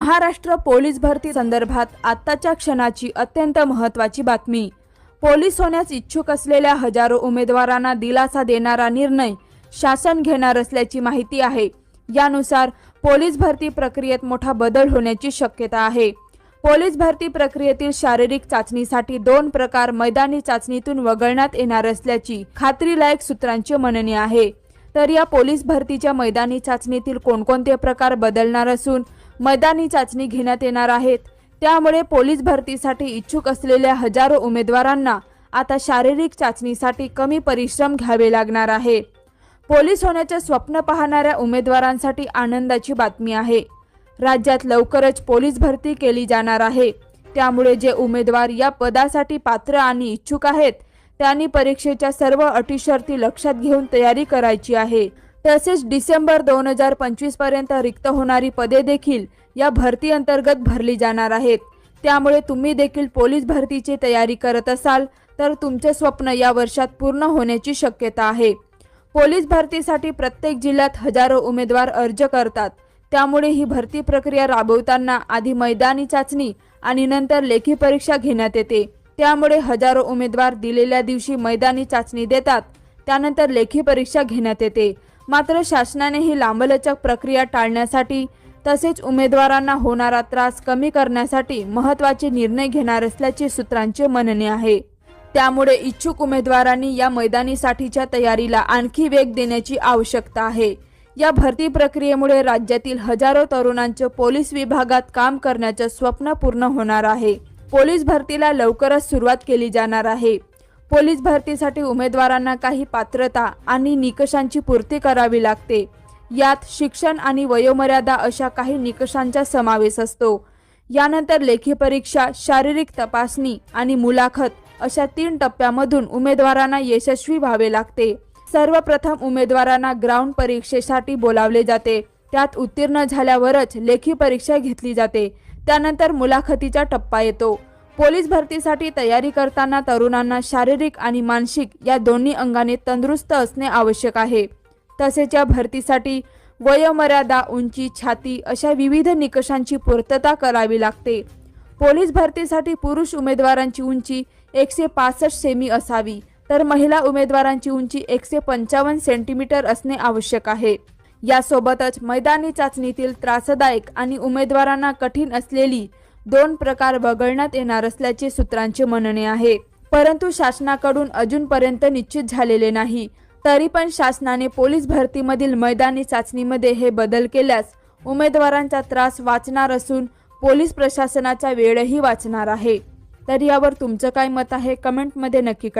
Maharashtra police भरती संदर्भात आत्ताच्या क्षणाची अत्यंत महत्त्वाची बातमी। पोलीस होण्यास इच्छुक असलेल्या हजारो उमेदवारांना दिलासा देणारा निर्णय शासन घेणार असल्याची माहिती आहे। यानुसार पोलीस भरती प्रक्रियेत मोठा बदल होण्याची शक्यता आहे। पोलीस भरती प्रक्रियेतील शारीरिक चाचणीसाठी 2 प्रकार मैदानी चाचणीतून वगळण्यात येणार असल्याची खात्रीलायक सूत्रांचे म्हणणे आहे। तर या पोलीस भरतीच्या मैदानी चाचणीतील कोणकोणते प्रकार बदलणार असून मैदानी चाचणी घेण्यात येणार आहेत, त्यामुळे पोलीस भरतीसाठी इच्छुक असलेल्या हजारो उमेदवारांना आता शारीरिक चाचणीसाठी कमी परिश्रम घ्यावे लागणार आहे। पोलीस होण्याचे स्वप्न पाहणाऱ्या उमेदवारांसाठी आनंदाची बातमी आहे। राज्यात लवकरच पोलीस भरती केली जाणार आहे, त्यामुळे जे उमेदवार या पदासाठी पात्र आणि इच्छुक आहेत त्यांनी परीक्षेच्या सर्व अटी शर्ती लक्षात घेऊन तयारी करायची आहे। तसेच डिसेंबर 2025 पर्यंत रिक्त होणारी पदे देखील या भरती अंतर्गत भरली जाणार आहेत। त्यामुळे तुम्ही देखील पोलीस भरतीची तयारी करत असाल तर तुमचे स्वप्न या वर्षात पूर्ण होण्याची शक्यता आहे। पोलीस भरतीसाठी प्रत्येक जिल्ह्यात हजारो उमेदवार अर्ज करतात, त्यामुळे ही भरती प्रक्रिया राबवताना आधी मैदानी चाचणी आणि नंतर लेखी परीक्षा घेण्यात येते। त्यामुळे हजारो उमेदवार दिलेल्या दिवशी मैदानी चाचणी देतात, त्यानंतर लेखी परीक्षा घेण्यात येते। मात्र शासनाने ही लांबलचक प्रक्रिया टाळण्यासाठी तसेच उमेदवारांना होणारा त्रास कमी करण्यासाठी महत्त्वाचे निर्णय घेणार असल्याचे सूत्रांचे म्हणणे आहे। त्यामुळे इच्छुक उमेदवारांनी या मैदानीसाठीच्या तयारीला आणखी वेग देण्याची आवश्यकता आहे। या भरती प्रक्रियेमुळे राज्यातील हजारो तरुणांचे पोलीस विभागात काम करण्याचे स्वप्न पूर्ण होणार आहे। पोलीस भरतीला लवकरच सुरुवात केली जाणार आहे। पोलीस भरतीसाठी उमेदवारांना काही पात्रता आणि निकषांची पूर्ती करावी लागते। यात शिक्षण आणि वयोमर्यादा अशा काही निकषांचा समावेश असतो। यानंतर लेखी परीक्षा, शारीरिक तपासणी आणि मुलाखत अशा 3 टप्प्यामधून उमेदवारांना यशस्वी व्हावे लागते। सर्वप्रथम उमेदवारांना ग्राउंड परीक्षेसाठी बोलावले जाते, त्यात उत्तीर्ण झाल्यावरच लेखी परीक्षा घेतली जाते। त्यानंतर मुलाखतीचा टप्पा येतो। पोलीस भरतीसाठी तयारी करताना तरुणांना शारीरिक आणि मानसिक या दोन्ही अंगाने तंदुरुस्त असणे आवश्यक आहे। तसेच या भरतीसाठी वयोमर्यादा, उंची, छाती अशा विविध निकषांची पूर्तता करावी लागते। पोलीस भरतीसाठी पुरुष उमेदवारांची उंची 165 सेमी असावी, तर महिला उमेदवारांची उंची 155 सेंटीमीटर असणे आवश्यक आहे। यासोबतच मैदानी चाचणीतील त्रासदायक आणि उमेदवारांना कठीण असलेली 2 प्रकार वगळण्यात येणार असल्याचे सूत्रांचे म्हणणे आहे। परंतु शासनाकडून अजूनपर्यंत निश्चित झालेले नाही। तरी पण शासनाने पोलीस भरतीमधील मैदानी चाचणीमध्ये हे बदल केल्यास उमेदवारांचा त्रास वाचणार असून पोलीस प्रशासनाचा वेळही वाचणार आहे। तर यावर तुमचं काय मत आहे कमेंटमध्ये नक्की कळवा।